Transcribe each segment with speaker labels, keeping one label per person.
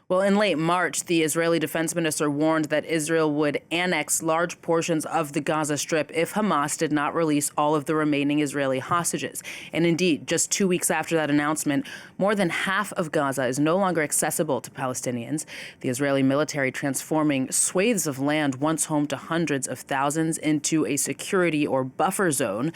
Speaker 1: Well, in late March, the Israeli defense minister warned that Israel would annex large portions of the Gaza Strip if Hamas did not release all of the remaining Israeli hostages. And indeed, just 2 weeks after that announcement, more than half of Gaza is no longer accessible to Palestinians. The Israeli military transforming swathes of land once home to hundreds of thousands into a security or buffer zone.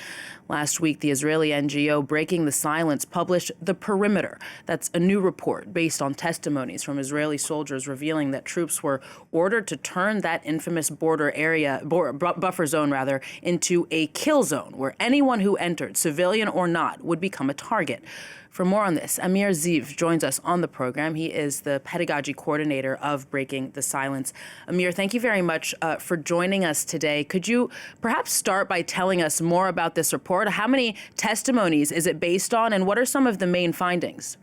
Speaker 1: Last week, the Israeli NGO Breaking the Silence published The Perimeter. That's a new report based on testimonies from Israeli soldiers revealing that troops were ordered to turn that infamous buffer zone into a kill zone where anyone who entered, civilian or not, would become a target. For more on this, Amir Ziv joins us on the program. He is the Pedagogy Coordinator of Breaking the Silence. Amir, thank you very much for joining us today. Could you perhaps start by telling us more about this report? How many testimonies is it based on, and what are some of the main findings?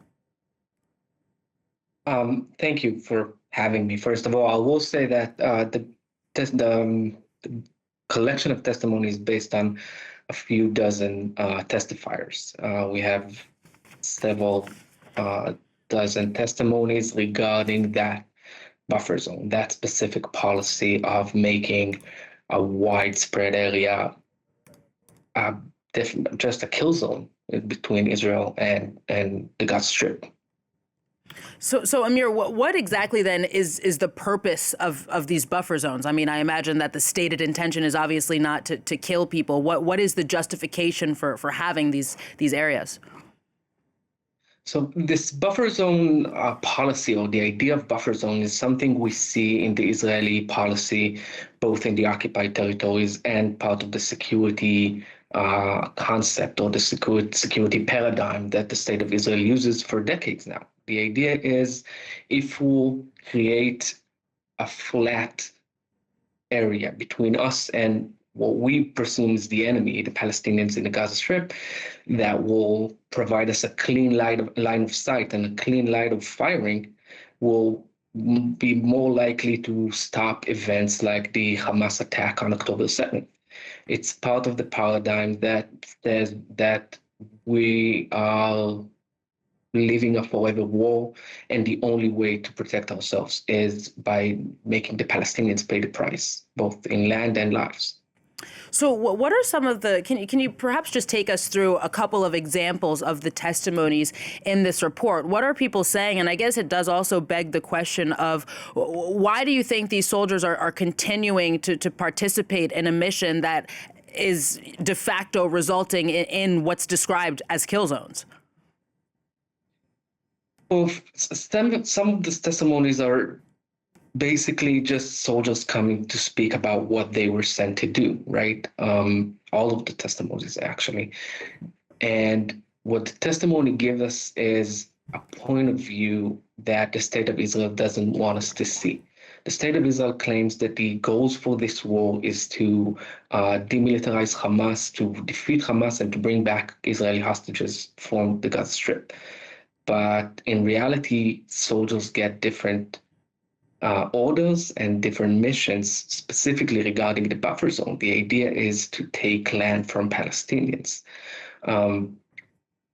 Speaker 2: Thank you for having me. First of all, I will say that the collection of testimonies is based on a few dozen testifiers. We have several dozen testimonies regarding that buffer zone, that specific policy of making a widespread area just a kill zone between Israel and the Gaza Strip.
Speaker 1: So Amir, what exactly then is the purpose of these buffer zones? I mean, I imagine that the stated intention is obviously not to kill people. What is the justification for having these areas?
Speaker 2: So this buffer zone policy, or the idea of buffer zone, is something we see in the Israeli policy, both in the occupied territories and part of the security concept, or the security paradigm that the state of Israel uses for decades now. The idea is, if we'll create a flat area between us and what we presume is the enemy, the Palestinians in the Gaza Strip, that will provide us a clean line of sight and a clean line of firing, will be more likely to stop events like the Hamas attack on October 7th. It's part of the paradigm that says that we are living a forever war, and the only way to protect ourselves is by making the Palestinians pay the price, both in land and lives.
Speaker 1: So what are some of the, can you perhaps just take us through a couple of examples of the testimonies in this report? What are people saying? And I guess it does also beg the question of, why do you think these soldiers are continuing to participate in a mission that is de facto resulting in what's described as kill zones?
Speaker 2: Well, some of the testimonies are basically just soldiers coming to speak about what they were sent to do, right? All of the testimonies, actually. And what the testimony gives us is a point of view that the state of Israel doesn't want us to see. The state of Israel claims that the goals for this war is to demilitarize Hamas, to defeat Hamas, and to bring back Israeli hostages from the Gaza Strip. But in reality, soldiers get different orders and different missions specifically regarding the buffer zone. The idea is to take land from Palestinians. And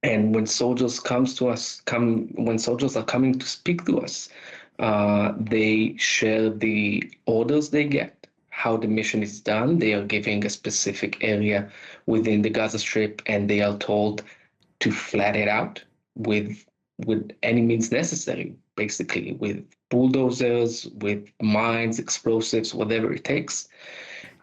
Speaker 2: when soldiers when soldiers are coming to speak to us, they share the orders they get, how the mission is done. They are giving a specific area within the Gaza Strip, and they are told to flat it out with any means necessary, basically with bulldozers, with mines, explosives, whatever it takes.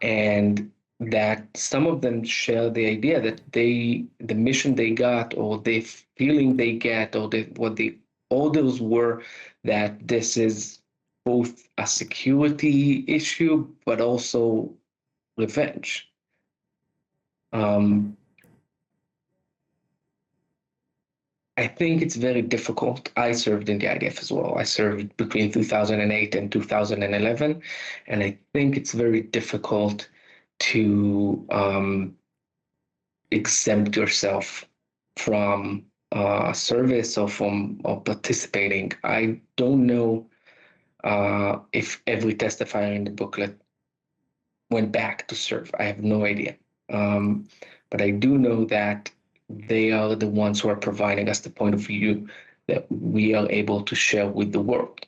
Speaker 2: And that some of them share the idea that the mission they got, or the feeling they get, or what the orders were, that this is both a security issue, but also revenge. I think it's very difficult. I served in the IDF as well. I served between 2008 and 2011, and I think it's very difficult to exempt yourself from service or from participating. I don't know if every testifier in the booklet went back to serve. I have no idea. But I do know that they are the ones who are providing us the point of view that we are able to share with the world.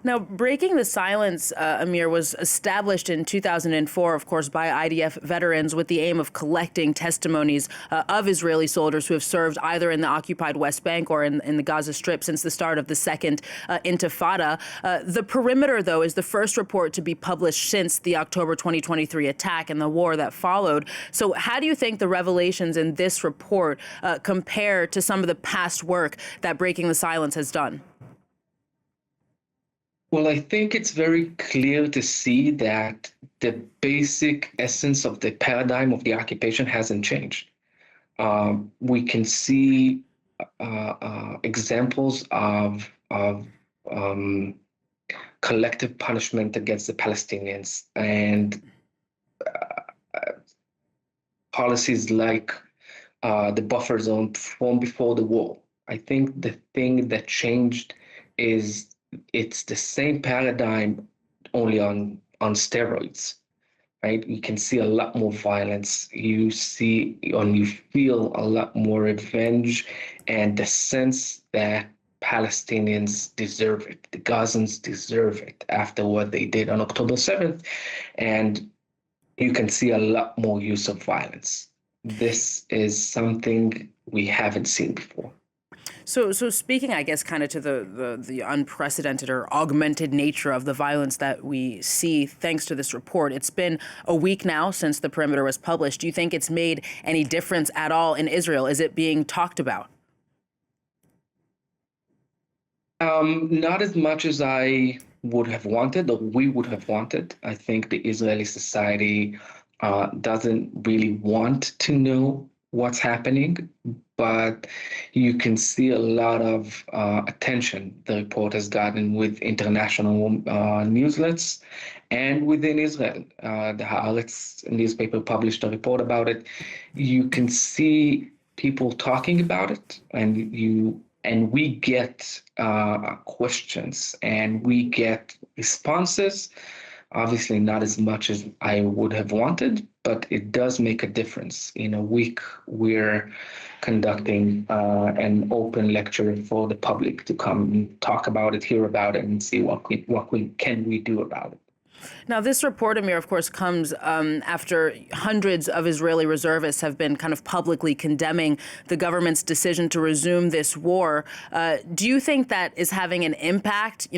Speaker 1: Now, breaking the silence, Amir, was established in 2004, of course, by IDF veterans with the aim of collecting testimonies of Israeli soldiers who have served either in the occupied West Bank or in the Gaza Strip since the start of the second Intifada. The perimeter, though, is the first report to be published since the October 2023 attack and the war that followed. So how do you think the revelations in this report compare to some of the past work that Breaking the Silence has done?
Speaker 2: Well, I think it's very clear to see that the basic essence of the paradigm of the occupation hasn't changed. We can see examples of collective punishment against the Palestinians and policies like the buffer zone from before the war. I think the thing that changed is it's the same paradigm, only on steroids, right? You can see a lot more violence. You see and you feel a lot more revenge and the sense that Palestinians deserve it. The Gazans deserve it after what they did on October 7th. And you can see a lot more use of violence. This is something we haven't seen before.
Speaker 1: So speaking, I guess, kind of to the unprecedented or augmented nature of the violence that we see thanks to this report, it's been a week now since the perimeter was published. Do you think it's made any difference at all in Israel? Is it being talked about?
Speaker 2: Not as much as I would have wanted or we would have wanted. I think the Israeli society doesn't really want to know what's happening, but you can see a lot of attention the report has gotten with international newslets and within Israel. The Haaretz newspaper published a report about it. You can see people talking about it, and we get questions and we get responses. Obviously, not as much as I would have wanted, but it does make a difference. In a week, we're conducting an open lecture for the public to come and talk about it, hear about it, and see what can we do about it.
Speaker 1: Now, this report, Amir, of course, comes after hundreds of Israeli reservists have been kind of publicly condemning the government's decision to resume this war. Do you think that is having an impact,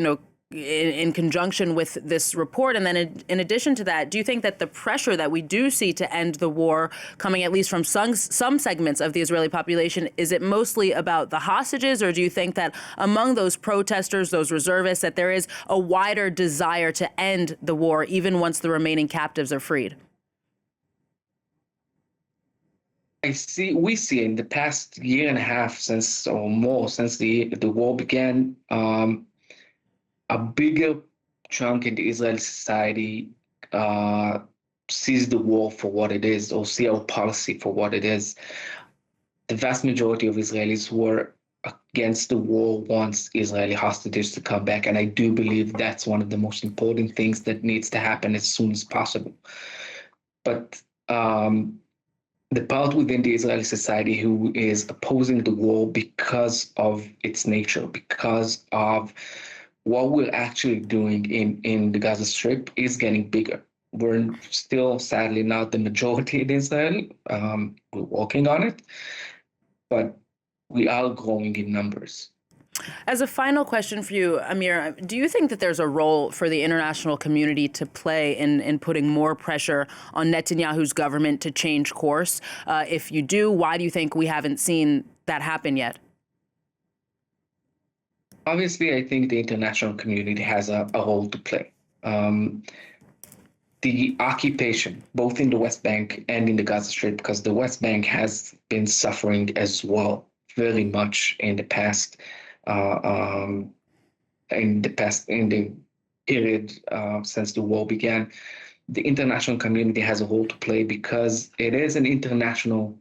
Speaker 1: in conjunction with this report? And then in addition to that, do you think that the pressure that we do see to end the war coming at least from some segments of the Israeli population, is it mostly about the hostages, or do you think that among those protesters, those reservists, that there is a wider desire to end the war even once the remaining captives are freed?
Speaker 2: We see in the past year and a half since the war began, a bigger chunk in the Israeli society sees the war for what it is, or see our policy for what it is. The vast majority of Israelis were against the war, wants Israeli hostages to come back, and I do believe that's one of the most important things that needs to happen as soon as possible. But the part within the Israeli society who is opposing the war because of its nature, because of what we're actually doing in the Gaza Strip, is getting bigger. We're still, sadly, not the majority in Israel. We're working on it, but we are growing in numbers.
Speaker 1: As a final question for you, Amir, do you think that there's a role for the international community to play in putting more pressure on Netanyahu's government to change course? If you do, why do you think we haven't seen that happen yet?
Speaker 2: Obviously, I think the international community has a role to play. The occupation, both in the West Bank and in the Gaza Strip, because the West Bank has been suffering as well very much in the past, in the period since the war began. The international community has a role to play because it is an international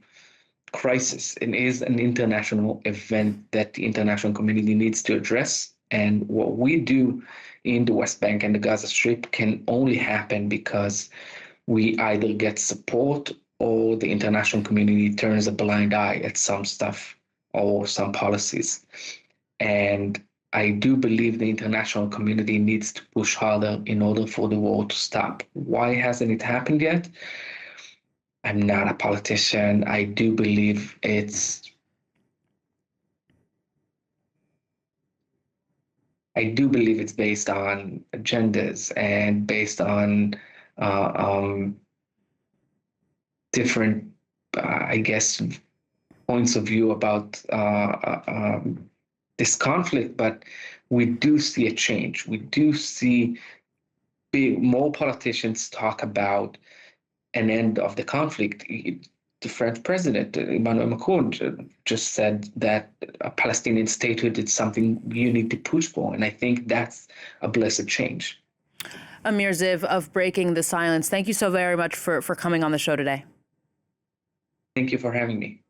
Speaker 2: crisis. It is an international event that the international community needs to address. And what we do in the West Bank and the Gaza Strip can only happen because we either get support or the international community turns a blind eye at some stuff or some policies. And I do believe the international community needs to push harder in order for the war to stop. Why hasn't it happened yet? I'm not a politician. I do believe it's based on agendas and based on uh, um, different, I guess, points of view about this conflict. But we do see a change. We do see more politicians talk about an end of the conflict. The French president, Emmanuel Macron, just said that a Palestinian statehood is something you need to push for. And I think that's a blessed change.
Speaker 1: Amir Ziv of Breaking the Silence, thank you so very much for coming on the show today.
Speaker 2: Thank you for having me.